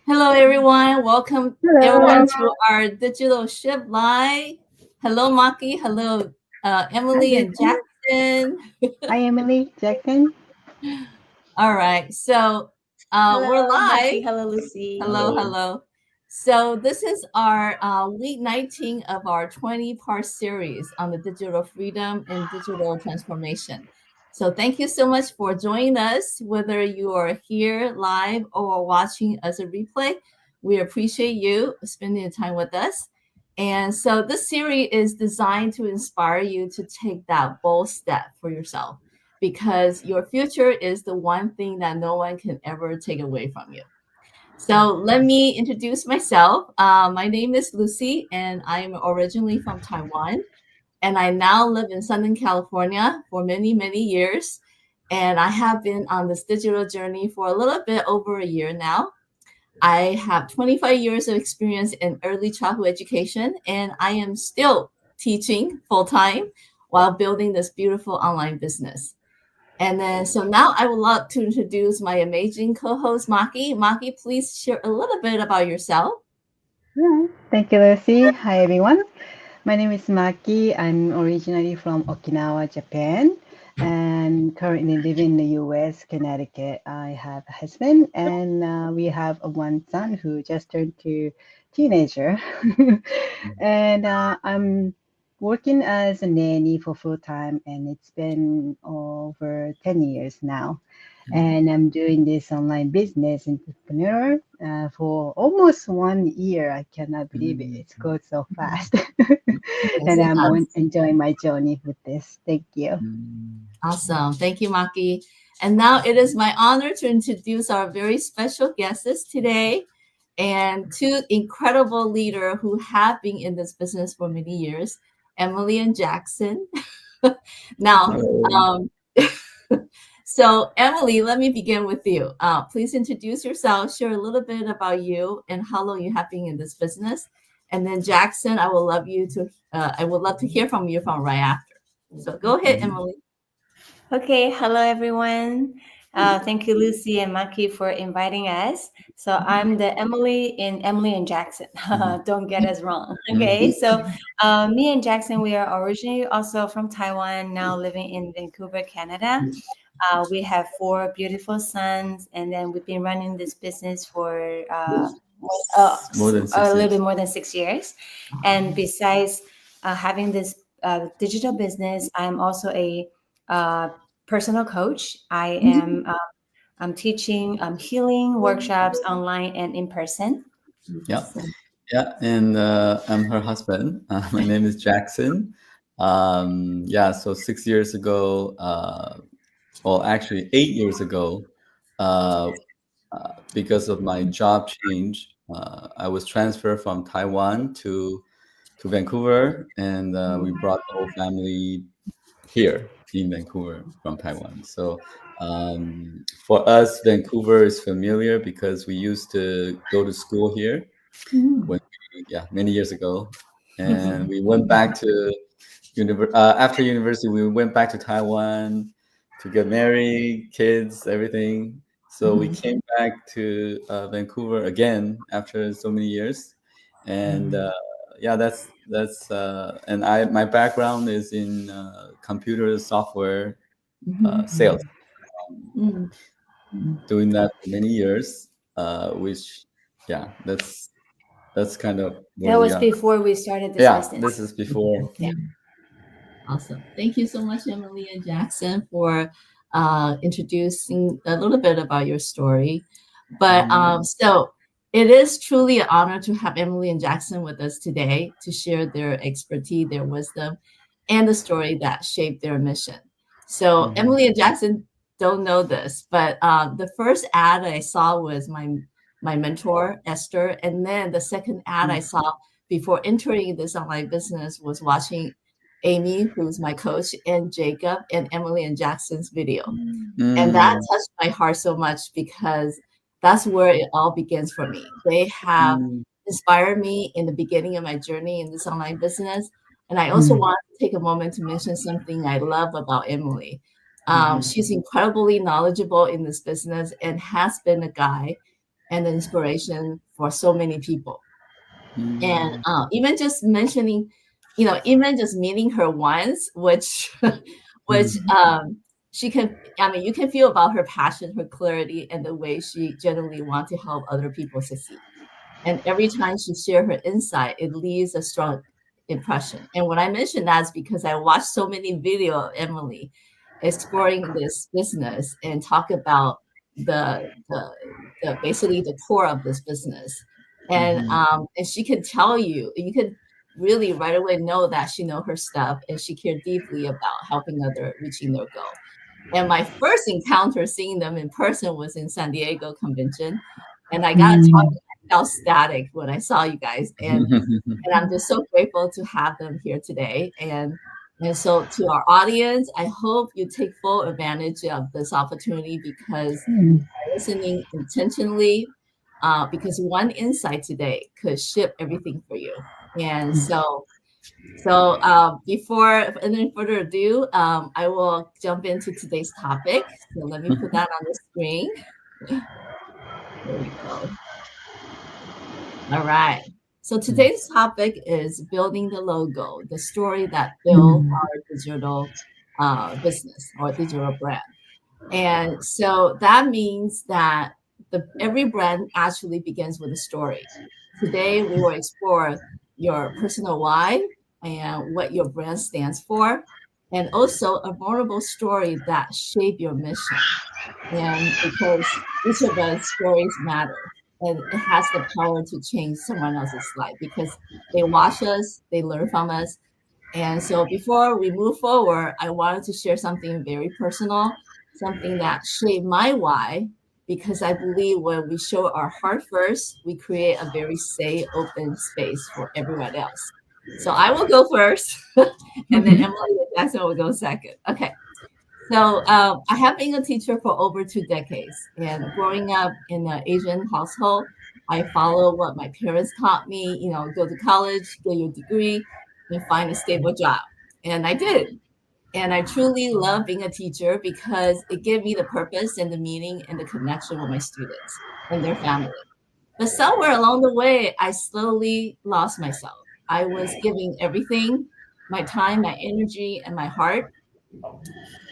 Hello, everyone. Welcome, everyone, Hello. to our digital ship live. Hello, Maki. Hello, Hi, Emily and Jackson. Jackson. Hi, Emily. Jackson. All right. So we're Hello, live. Maki. Hello, Lucy. Hello, hello. So this is our week 19 of our 20-part series on the digital freedom and digital transformation. So thank you so much for joining us, whether you are here live or watching as a replay. We appreciate you spending time with us. And so this series is designed to inspire you to take that bold step for yourself because your future is the one thing that no one can ever take away from you. So let me introduce myself. My name is Lucy, and I'm originally from Taiwan. And I now live in Southern California for many, many years. And I have been on this digital journey for a little bit over a year now. I have 25 years of experience in early childhood education, and I am still teaching full time while building this beautiful online business. And then, so now I would love to introduce my amazing co-host, Maki. Maki, please share a little bit about yourself. Hi. Thank you, Lucy. Hi, everyone. My name is Maki. I'm originally from Okinawa, Japan, and currently live in the U.S., Connecticut. I have a husband, and we have a one son who just turned to teenager. And I'm working as a nanny for full time, and it's been over 10 years now. And I'm doing this online business entrepreneur for almost 1 year. I cannot believe it. It's going so fast. Yes, And it I'm does. enjoying my journey with this. Thank you. Awesome. Thank you, Maki. And now it is my honor to introduce our very special guests today and two incredible leaders who have been in this business for many years, Emily and Jackson. Now, Hello. um, so Emily, let me begin with you. Please introduce yourself, share a little bit about you and how long you have been in this business. And then Jackson, I would love to hear from you from right after. So go ahead, Mhm. Emily. Okay, hello, everyone. Thank you, Lucy and Maki, for inviting us. So I'm the Emily in Emily and Jackson. Mhm. Don't get us wrong. Okay, Mhm. so me and Jackson, we are originally also from Taiwan, now living in Vancouver, Canada. We have four beautiful sons, and then we've been running this business for More than a six little bit years. more than 6 years. And besides having this digital business, I'm also a uh, personal coach. I'm teaching healing workshops online and in person. Yeah, Awesome. yeah, and I'm her husband. My name is Jackson. Yeah, so 6 years ago, well, actually 8 years ago, uh, because of my job change, I was transferred from Taiwan to Vancouver, and we brought the whole family here in Vancouver from Taiwan. So for us, Vancouver is familiar because we used to go to school here Mhm. when yeah, many years ago, and we went back to after university. We went back to Taiwan to get married, kids, everything. So we Mhm. came back to Vancouver again after so many years, and yeah, and I my background is in computer software Mhm. sales, Mhm. doing that for many years, which yeah, that's kind of where That we was are. before we started this Yeah, business. this is before. Yeah. Awesome. Thank you so much, Emily and Jackson, for introducing a little bit about your story. But Mhm. so it is truly an honor to have Emily and Jackson with us today to share their expertise, their wisdom, and the story that shaped their mission. So Mhm. Emily and Jackson don't know this, but the first ad I saw was my mentor Esther, and then the second ad I saw before entering this online business was watching Amy, who's my coach, and Jacob and Emily and Jackson's video. And that Mm. touched my heart so much because that's where it all begins for me. They have Mm. inspired me in the beginning of my journey in this online business. And I also Mm. want to take a moment to mention something I love about Emily. Mhm. She's incredibly knowledgeable in this business and has been a guide and the inspiration for so many people. And Mm. even just mentioning, even just meeting her once, which which she can, I mean, you can feel about her passion, her clarity, and the way she genuinely wants to help other people succeed. And every time she shares her insight, it leaves a strong impression. And when I mention that is because I watched so many videos of Emily exploring this business and talk about the basically the core of this business. And she could tell you, you could really right away know that she know her stuff and she cared deeply about helping other reaching their goal. And my first encounter seeing them in person was in San Diego convention. And I got to talk, Mm. I felt static when I saw you guys. And I'm just so grateful to have them here today. And so to our audience, I hope you take full advantage of this opportunity because Mm. listening intentionally, because one insight today could shift everything for you. And so before any further ado, I will jump into today's topic. So let me put that on the screen. There we go. All right. So today's topic is building the logo, the story that built Mm. our digital business or digital brand. And so that means that every brand actually begins with a story. Today, we will explore your personal why and what your brand stands for, and also a vulnerable story that shape your mission. And because each of us stories matter and it has the power to change someone else's life because they watch us, they learn from us. And so before we move forward, I wanted to share something very personal, something that shaped my why, because I believe when we show our heart first, we create a very safe, open space for everyone else. So I will go first, and then Emily and Jackson will go second. Okay. So I have been a teacher for over 2 decades, and growing up in an Asian household, I follow what my parents taught me. Go to college, get your degree, and find a stable job, and I did. And I truly love being a teacher because it gave me the purpose and the meaning and the connection with my students and their family. But somewhere along the way, I slowly lost myself. I was giving everything, my time, my energy, and my heart,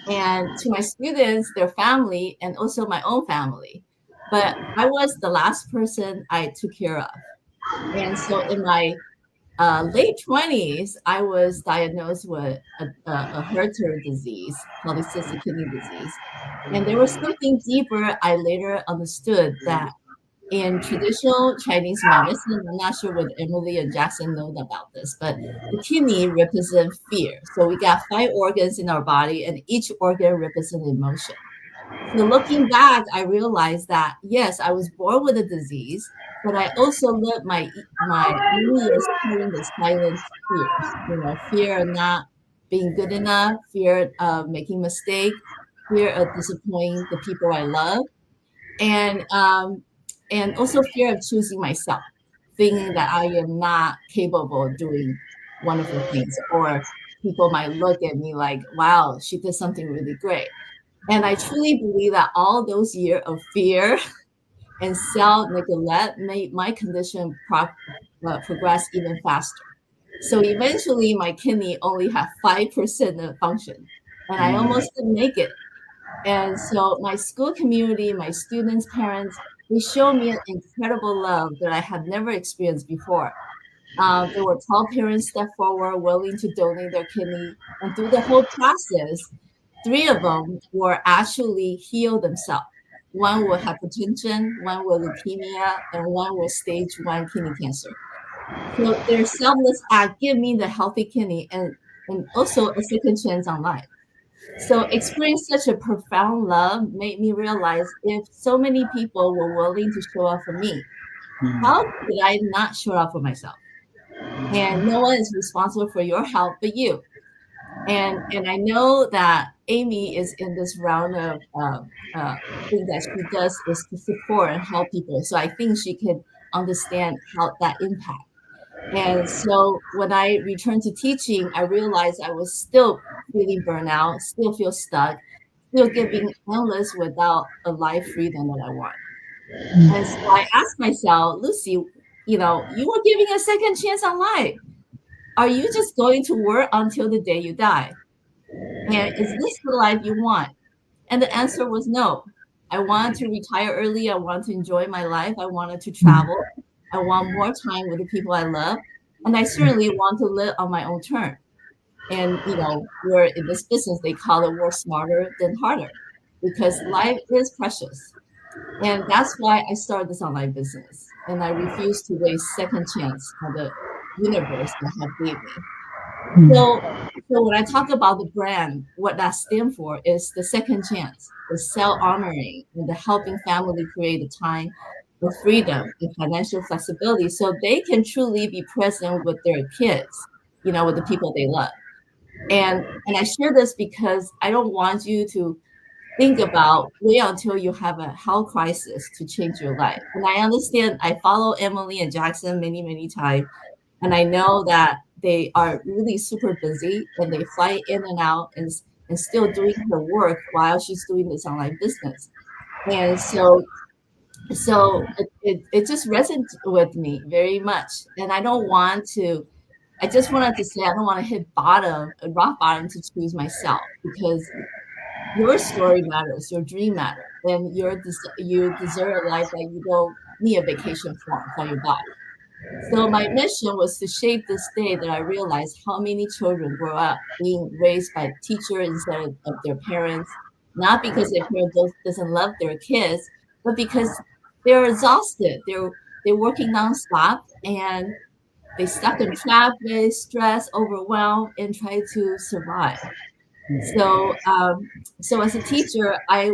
and to my students, their family, and also my own family. But I was the last person I took care of. And so in my late 20s, I was diagnosed with a hereditary disease, polycystic kidney disease. And there was something deeper I later understood that in traditional Chinese medicine, I'm not sure whether Emily and Jackson know about this, but the kidney represents fear. So we got 5 organs in our body, and each organ represents emotion. So looking back, I realized that yes, I was born with a disease, but I also lived my early years carrying the silent fears. Fear of not being good enough, fear of making mistake, fear of disappointing the people I love, and also fear of choosing myself, thinking that I am not capable of doing wonderful things, or people might look at me like, "Wow, she did something really great." And I truly believe that all those years of fear and self neglect made my condition progress even faster. So eventually, my kidney only had 5% of function, and I almost didn't make it. And so my school community, my students, parents, they showed me an incredible love that I had never experienced before. There were tall parents step forward, willing to donate their kidney, and through the whole process, 3 of them were actually healed themselves. One with hypertension, one with leukemia, and one with stage 1 kidney cancer. So their selfless act gave me the healthy kidney and also a second chance on life. So experiencing such a profound love made me realize if so many people were willing to show up for me, how could I not show up for myself? And no one is responsible for your health but you. And I know that Amy is in this round of thing that she does is to support and help people. So I think she can understand how that impact. And so when I returned to teaching, I realized I was still feeling burnout, still feel stuck, still giving endless without a life freedom that I want. And so I asked myself, Lucy, you were giving a second chance on life. Are you just going to work until the day you die? And is this the life you want? And the answer was no. I wanted to retire early. I wanted to enjoy my life. I wanted to travel. I want more time with the people I love. And I certainly want to live on my own terms. And, we're in this business, they call it work smarter than harder because life is precious. And that's why I started this online business. And I refuse to waste second chance on the universe that have gave me. So when I talk about the brand, what that stands for is the second chance, the self-honoring, and the helping family create the time, the freedom, and financial flexibility so they can truly be present with their kids, with the people they love. And I share this because I don't want you to think about wait until you have a health crisis to change your life. And I understand I follow Emily and Jackson many, many times. And I know that they are really super busy and they fly in and out and still doing her work while she's doing this online business. And it just resonates with me very much. And I just wanted to say, I don't want to hit rock bottom to choose myself because your story matters, your dream matters, and you deserve a life that you don't need a vacation from your body. So my mission was to shape this day that I realized how many children grow up being raised by teachers instead of their parents, not because their parents doesn't love their kids, but because they're exhausted. They're working nonstop and they stuck in traffic, stress, overwhelmed, and try to survive. So as a teacher, I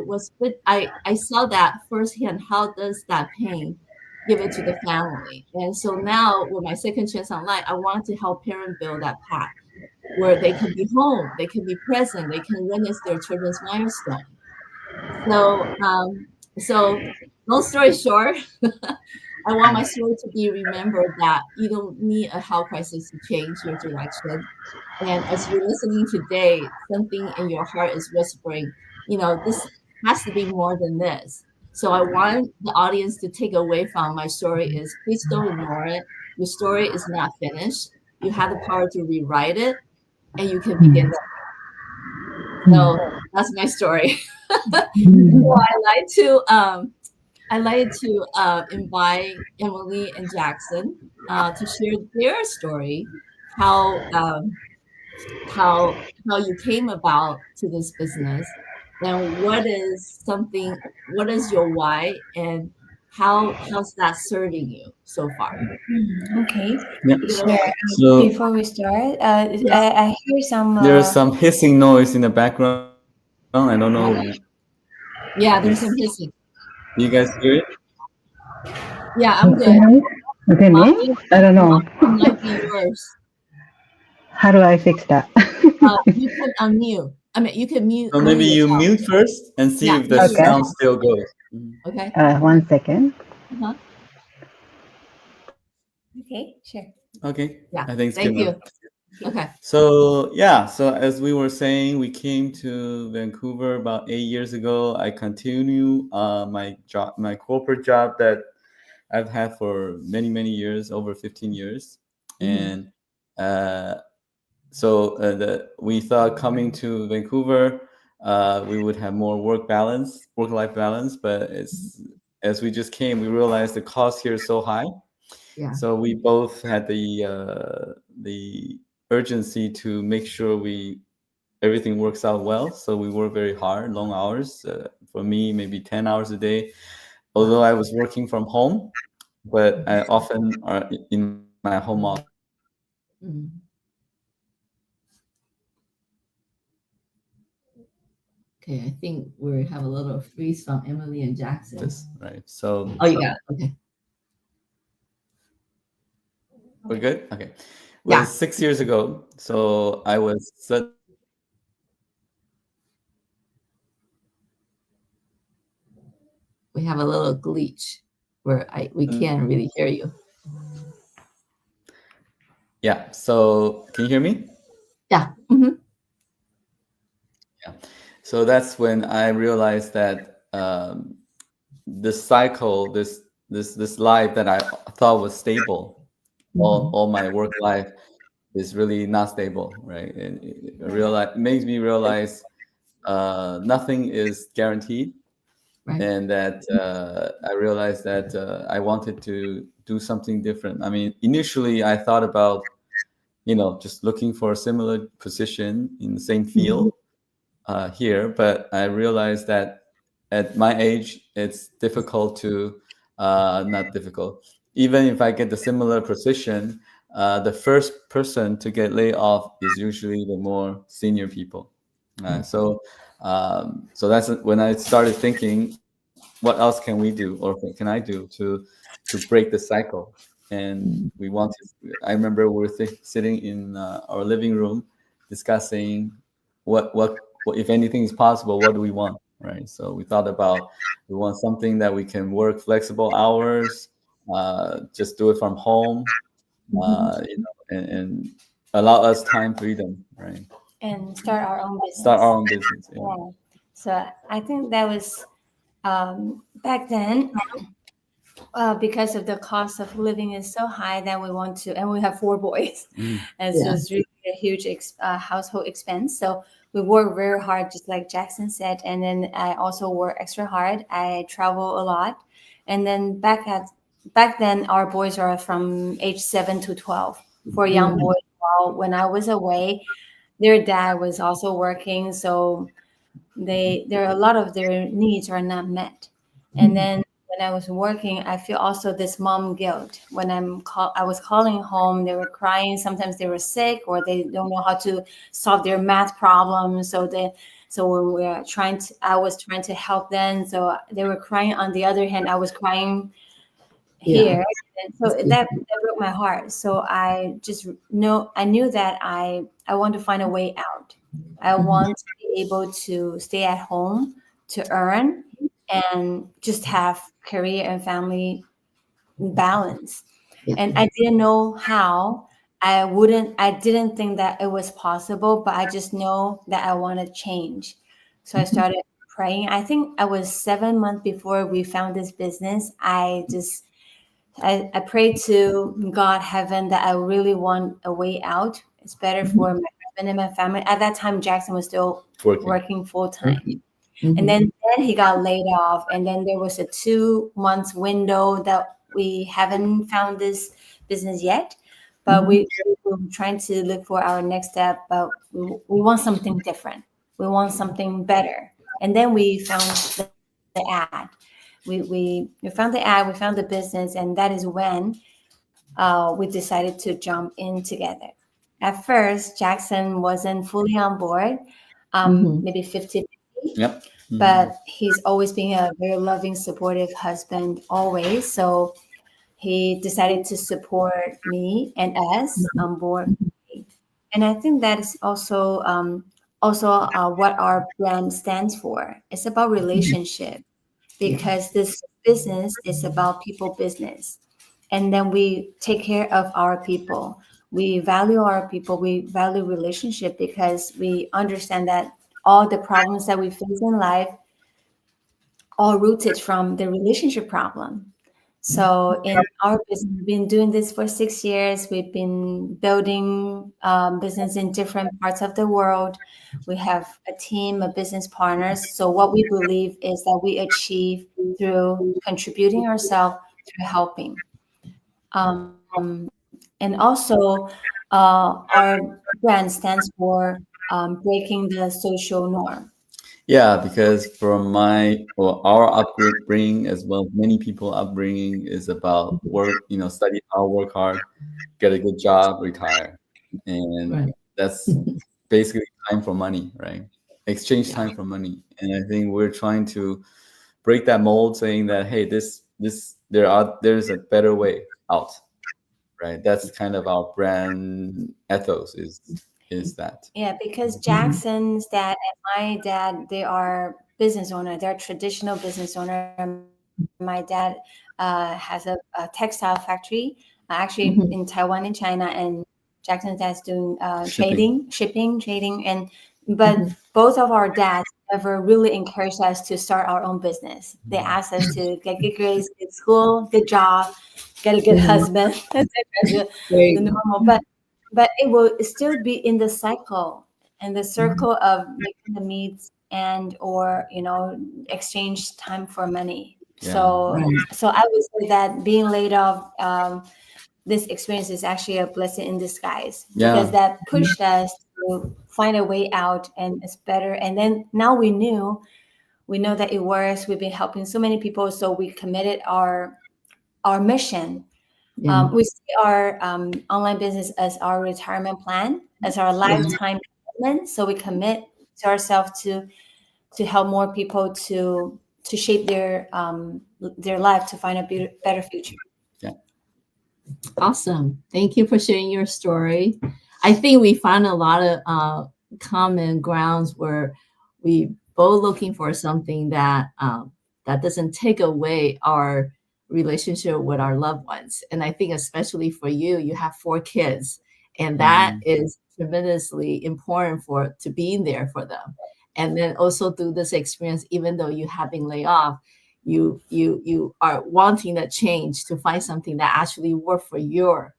saw that firsthand. How does that pain give it to the family? And so now with my second chance online, I wanted to help parents build that path where they can be home, they can be present, they can witness their children's milestone. So long story short, I want my story to be remembered that you don't need a health crisis to change your direction. And as you're listening today, something in your heart is whispering, this has to be more than this. So I want the audience to take away from my story is please don't ignore it. Your story is not finished. You have the power to rewrite it and you can begin. So that's my story. So I like to invite Emily and Jackson to share their story, how you came about to this business, and what is your why, and how's that serving you so far? Okay. Yeah. Sure. So Before we start, I hear some. there's some hissing noise in the background. I don't know. Yeah, there's some hissing. You guys hear it? Yeah, I'm good. Okay, me? I don't know. Mine might be yours. How do I fix that? You can unmute. I mean, you can mute. So maybe you yourself. mute first and see Yeah, if the okay. sound still goes. Okay. 1 second. Uh-huh. Okay, sure. Okay. Yeah. I think it's Thank good you. now. Okay. So as we were saying, we came to Vancouver about 8 years ago. I continue my corporate job that I've had for many, many years, over 15 years. And we thought coming to Vancouver, we would have more work-life balance. But as we just came, we realized the cost here is so high. Yeah. So we both had the urgency to make sure everything works out well. So we work very hard, long hours. For me, maybe 10 hours a day. Although I was working from home, but I often are in my home office. Okay, I think we have a little freeze from Emily and Jackson. Right. So. Oh, you got it. Okay. We're good. Okay. Yeah. Was 6 years ago. So I was. We have a little glitch where we can't really hear you. Yeah. So can you hear me? Yeah. Yeah. So that's when I realized that this cycle, this life that I thought was stable, all my work life is really not stable, right? And it makes me realize nothing is guaranteed, Right. and that I realized that I wanted to do something different. I mean, initially I thought about, just looking for a similar position in the same field here, but I realized that at my age, it's difficult to, not difficult. Even if I get the similar position, the first person to get laid off is usually the more senior people. So that's when I started thinking, what else can we do, or can I do to break the cycle? And we wanted. I remember we were sitting in our living room, discussing what if anything is possible, what do we want, right? So we thought about, we want something that we can work flexible hours, just do it from home, and allow us time freedom, right? And start our own business. Start our own business. Yeah. Yeah. So I think that was back then, because of the cost of living is so high that we want to, and we have 4 boys, and so it's really a huge household expense. So we work very hard, just like Jackson said, and then I also work extra hard. I travel a lot, and then back then our boys are from age 7 to 12 for young boys. While when I was away, their dad was also working, so there are a lot of their needs are not met. And then when I was working, I feel also this mom guilt. When I was calling home, they were crying. Sometimes they were sick, or they don't know how to solve their math problems. So when we were I was trying to help them. So they were crying. On the other hand, I was crying here. And so that broke my heart. So I knew that I want to find a way out. I want to be able to stay at home, to earn, and just have career and family balance. And I didn't know how. I didn't think that it was possible, but I just know that I want to change. So I started praying. I think I was 7 months before we found this business. I prayed to God, heaven, that I really want a way out. It's better for my husband and my family. At that time, Jackson was still working full time. And then he got laid off. And then there was a 2 months window that we haven't found this business yet. But we're trying to look for our next step. But we want something different. We want something better. And then we found the ad. We found the ad, we found the business, and that is when we decided to jump in together. At first, Jackson wasn't fully on board, maybe 50-50. Yep. But he's always been a very loving, supportive husband, always. So he decided to support me and us on board. And I think that is also what our brand stands for. It's about relationship, because this business is about people business. And then we take care of our people. We value our people. We value relationship, because we understand that all the problems that we face in life are rooted from the relationship problem. So in our business, we've been doing this for 6 years. We've been building business in different parts of the world. We have a team of business partners. So what we believe is that we achieve through contributing ourselves, through helping. And also, our brand stands for breaking the social norm. Yeah, because from our upbringing, as well as many people upbringing, is about work, study hard, work hard, get a good job, retire. And that's basically time for money, right? Exchange time for money. And I think we're trying to break that mold, saying that, hey, there's a better way out, right? That's kind of our brand ethos is that. Yeah, because Jackson's dad and my dad, they are business owner. They're traditional business owner. My dad has a textile factory, actually in Taiwan and China, and Jackson's dad's doing shipping, trading, and but Mhm. both of our dads never really encouraged us to start our own business. They asked us to get good grades, good school, good job, get a good Mhm. husband, etc. The Great. normal, but it will still be in the cycle, in the circle of making the meets and or exchange time for money. Yeah. Right. So I would say that being laid off, this experience is actually a blessing in disguise because Yeah. that pushed us to find a way out, and it's better. And then now we know that it works. We've been helping so many people, so we committed our mission. Yeah. We see our online business as our retirement plan, as our lifetime commitment. So we commit to ourselves to help more people to shape their life to find a better future. Yeah. Awesome. Thank you for sharing your story. I think we found a lot of common grounds where we both looking for something that that doesn't take away our relationship with our loved ones. And I think especially for you, you have 4 kids, and that Mhm. is tremendously important for to being there for them. And then also through this experience, even though you have been laid off, you are wanting that change to find something that actually work for your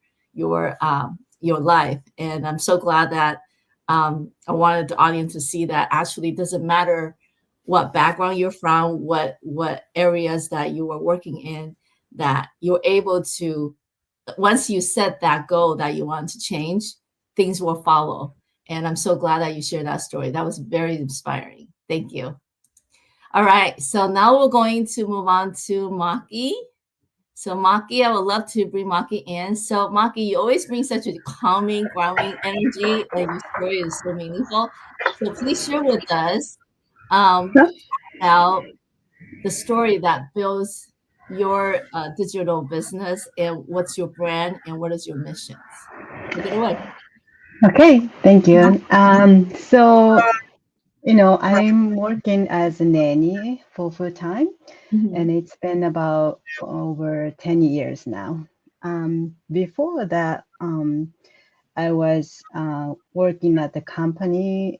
life. And I'm so glad that I wanted the audience to see that actually it doesn't matter what background you're from, what areas that you are working in, that you're able to, once you set that goal that you want to change, things will follow. And I'm so glad that you shared that story. That was very inspiring. Thank you. All right, so now we're going to move on to Maki. So Maki, I would love to bring Maki in. So Maki, you always bring such a calming, grounding energy, and your story is so meaningful. So please share with us about the story that builds your digital business, and what's your brand, and what is your missions. Take it away. Okay, thank you. So, I'm working as a nanny for full time, and Mhm. it's been about over 10 years now. Before that, I was working at the company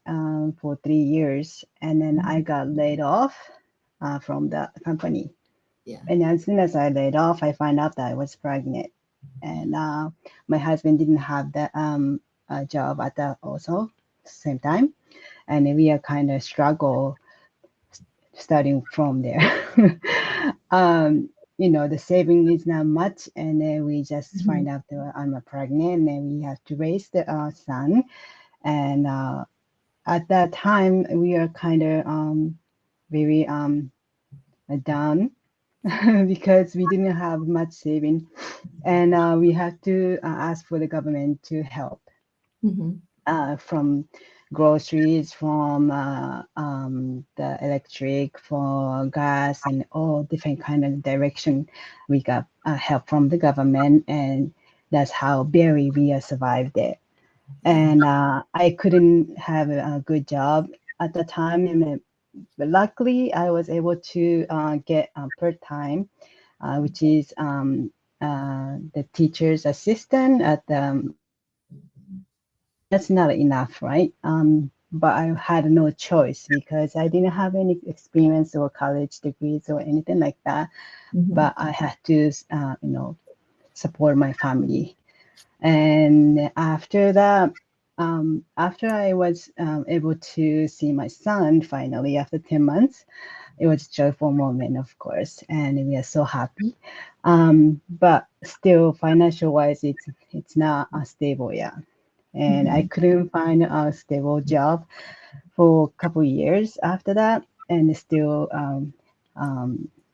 for 3 years, and then I got laid off from the company. Yeah. And as soon as I laid off, I found out that I was pregnant, and my husband didn't have the job at the also same time, and we are kind of struggle starting from there. The saving is not much, and then we just Mhm. find out that I'm pregnant, and we have to raise the son. And at that time, we are kind of very down because we didn't have much saving, and we had to ask for the government to help Mhm. from groceries, from the electric, for gas, and all different kind of direction. We got help from the government, and that's how barely we survived it. And I couldn't have a good job at the time, but luckily I was able to get part time, which is the teacher's assistant at the. That's not enough, right? But I had no choice because I didn't have any experience or college degrees or anything like that. Mhm. But I had to, support my family. And after that, after I was able to see my son finally after 10 months, it was a joyful moment, of course, and we are so happy. But still, financial wise, it's not stable yet, and I Mhm. couldn't find a stable job for a couple years after that, and still um,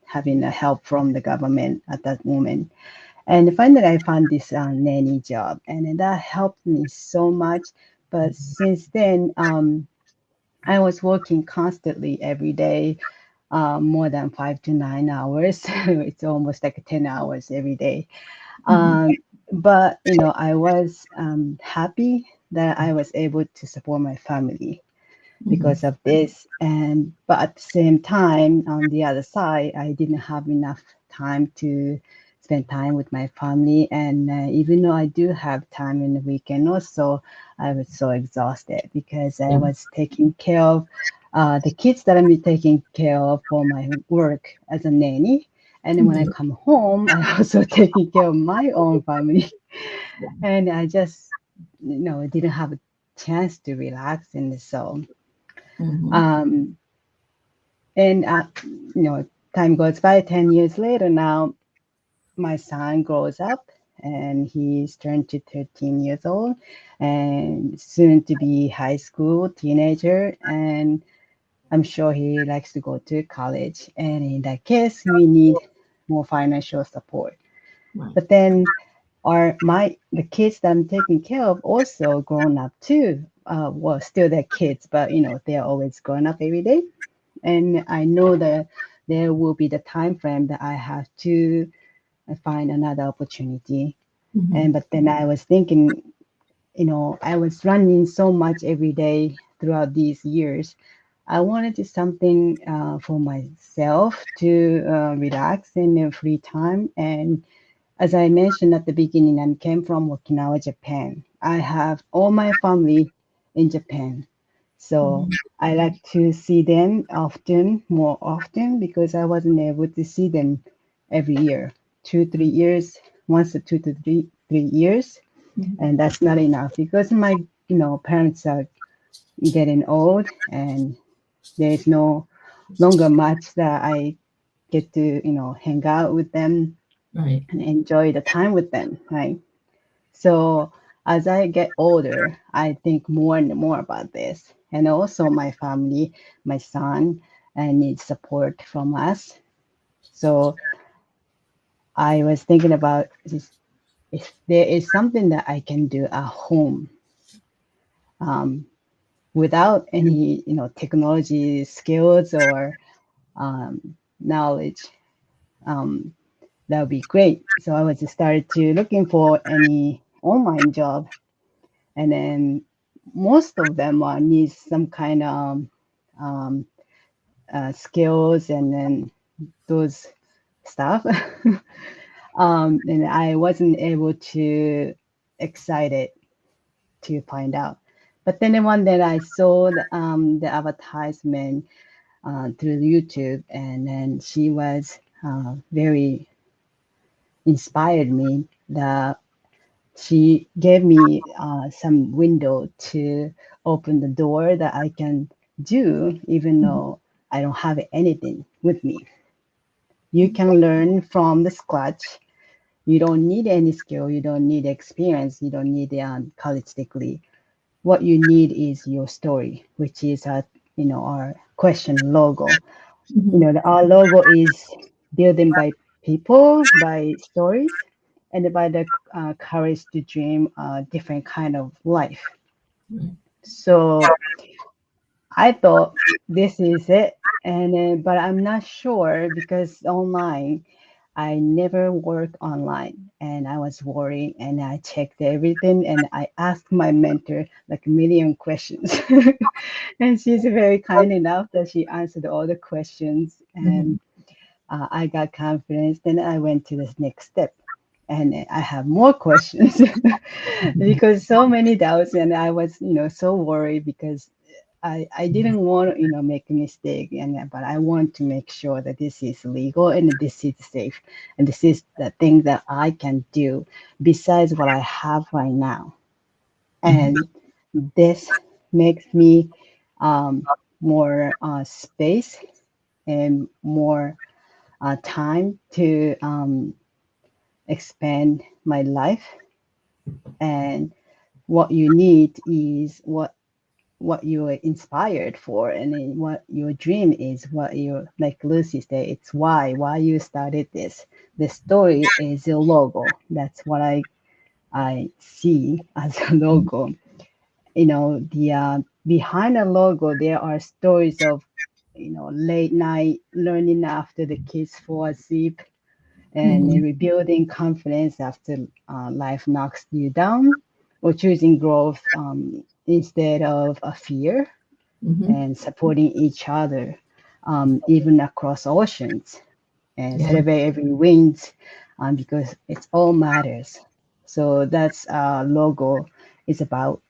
having a help from the government at that moment. And finally, I found this nanny job, and that helped me so much. But since then, I was working constantly every day, more than 5 to 9 hours. It's almost like 10 hours every day. Mhm. Um, but I was happy that I was able to support my family Mhm. because of this. And but at the same time, on the other side, I didn't have enough time to spend time with my family. And even though I do have time in the weekend, also I was so exhausted because I was taking care of the kids that I'm taking care of for my work as a nanny. And then when I come home, I also taking care of my own family. And I just, didn't have a chance to relax. And so, um, and time goes by. 10 years later, now my son grows up, and he's turned to 13 years old, and soon to be high school teenager. And I'm sure he likes to go to college. And in that case, we need more financial support. But then the kids that I'm taking care of also grown up too. Well, still they're kids, but they're always growing up every day. And I know that there will be the time frame that I have to find another opportunity. But then I was thinking, I was running so much every day throughout these years. I wanted to something for myself to relax in the free time. And as I mentioned at the beginning, I came from Okinawa, Japan. I have all my family in Japan. So I like to see them more often, because I wasn't able to see them every year, 2, 3 years, once or 2 to 3 years. And that's not enough because my, parents are getting old, and there's no longer much that I get to, hang out with them Right. and enjoy the time with them, right? So as I get older, I think more and more about this. And also my family, my son, needs support from us. So I was thinking about this, if there is something that I can do at home, um, without any, technology skills or knowledge, um, that would be great. So I was just started to looking for any online job, and then most of them need some kind of um, skills and then those stuff. And I wasn't able to excited to find out. But then the one that I saw the advertisement through YouTube, and then she was very inspired me. She gave me some window to open the door that I can do, even though I don't have anything with me. You can learn from the scratch. You don't need any skill. You don't need experience. You don't need a college degree. What you need is your story, which is our question logo. Our logo is built by people, by stories, and by the courage to dream a different kind of life. So I thought this is it, and but I'm not sure because online, I never worked online, and I was worried, and I checked everything, and I asked my mentor like a million questions, and she's very kind enough that she answered all the questions, and I got confidence. Then I went to the next step, and I have more questions because so many doubts, and I was, so worried because I didn't want to, make a mistake, but I want to make sure that this is legal and this is safe, and this is the thing that I can do besides what I have right now, and this makes me more space and more time to expand my life. And what you need is what you're inspired for, and then what your dream is, what you, like Lucy said, it's why you started this. The story is your logo. That's what I see as a logo. The behind a logo there are stories of, late night learning after the kids fall asleep, and rebuilding confidence after life knocks you down, or choosing growth instead of a fear, and supporting each other, even across oceans, and celebrate every wins because it's all matters. So that's logo is about,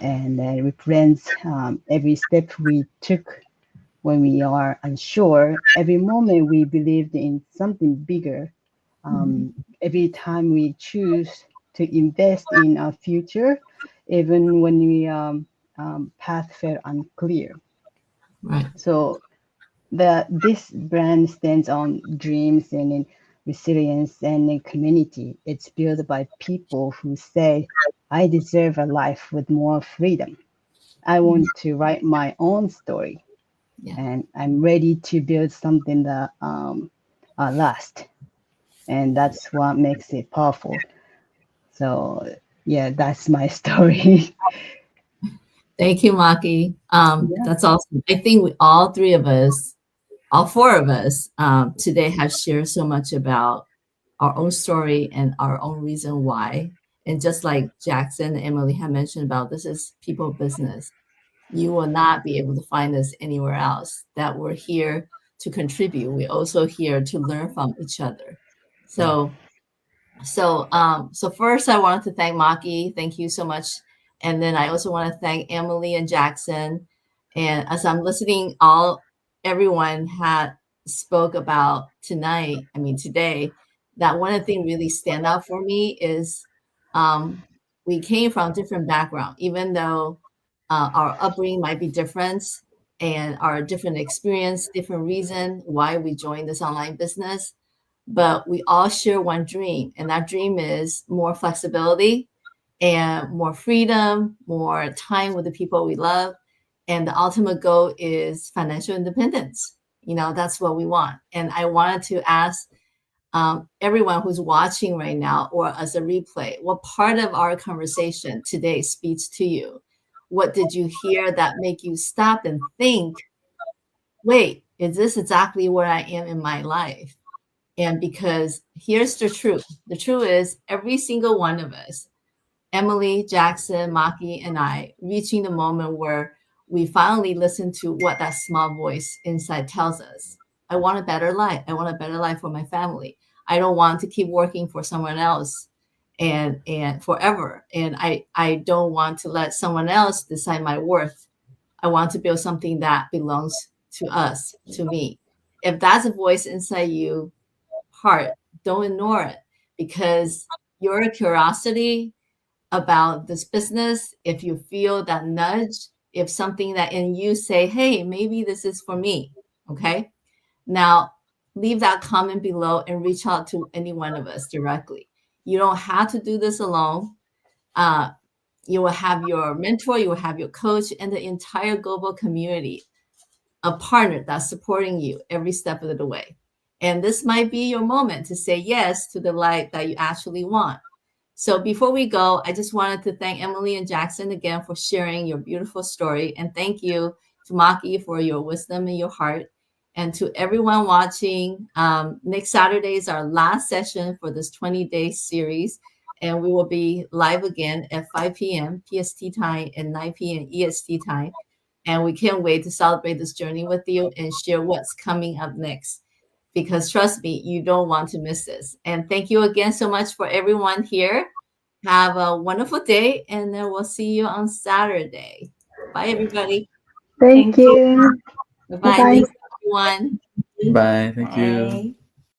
and it represents every step we took when we are unsure, every moment we believed in something bigger, every time we choose to invest in our future, even when we path felt unclear. Right. So this brand stands on dreams and in resilience and in community. It's built by people who say, I deserve a life with more freedom. I want to write my own story, Yeah. and I'm ready to build something that lasts. And that's what makes it powerful. So yeah, that's my story. Thank you, Maki. Yeah. That's awesome. I think we all three of us, all four of us, today have shared so much about our own story and our own reason why. And just like Jackson and Emily have mentioned about, this is people business. You will not be able to find us anywhere else. That we're here to contribute. We're also here to learn from each other. So first I wanted to thank Maki. Thank you so much. And then I also want to thank Emily and Jackson. And as I'm listening, everyone had spoke about today, that one of the things really stand out for me is we came from different background, even though our upbringing might be different and our different experience, different reason why we joined this online business, but we all share one dream, and that dream is more flexibility and more freedom, more time with the people we love. And the ultimate goal is financial independence. That's what we want. And I wanted to ask everyone who's watching right now or as a replay, what part of our conversation today speaks to you? What did you hear that make you stop and think, wait, is this exactly where I am in my life? And because here's the truth is every single one of us, Emily, Jackson, Maki, and I, reaching the moment where we finally listen to what that small voice inside tells us. I want a better life. I want a better life for my family. I don't want to keep working for someone else and forever. And I don't want to let someone else decide my worth. I want to build something that belongs to us, to me. If that's a voice inside you, heart, don't ignore it, because your curiosity about this business, if you feel that nudge, if something that in you say, hey, maybe this is for me, okay? Now, leave that comment below and reach out to any one of us directly. You don't have to do this alone. You will have your mentor, you will have your coach, and the entire global community, a partner that's supporting you every step of the way. And this might be your moment to say yes to the life that you actually want. So before we go, I just wanted to thank Emily and Jackson again for sharing your beautiful story. And thank you to Maki for your wisdom and your heart. And to everyone watching, next Saturday is our last session for this 20-day series. And we will be live again at 5 p.m. PST time and 9 p.m. EST time. And we can't wait to celebrate this journey with you and share what's coming up next. Because trust me, you don't want to miss this. And thank you again so much for everyone here. Have a wonderful day, and then we'll see you on Saturday. Bye, everybody. Thank Thank you. you. Bye-bye. Bye-bye. Thanks, everyone. Bye. Thank you. Bye.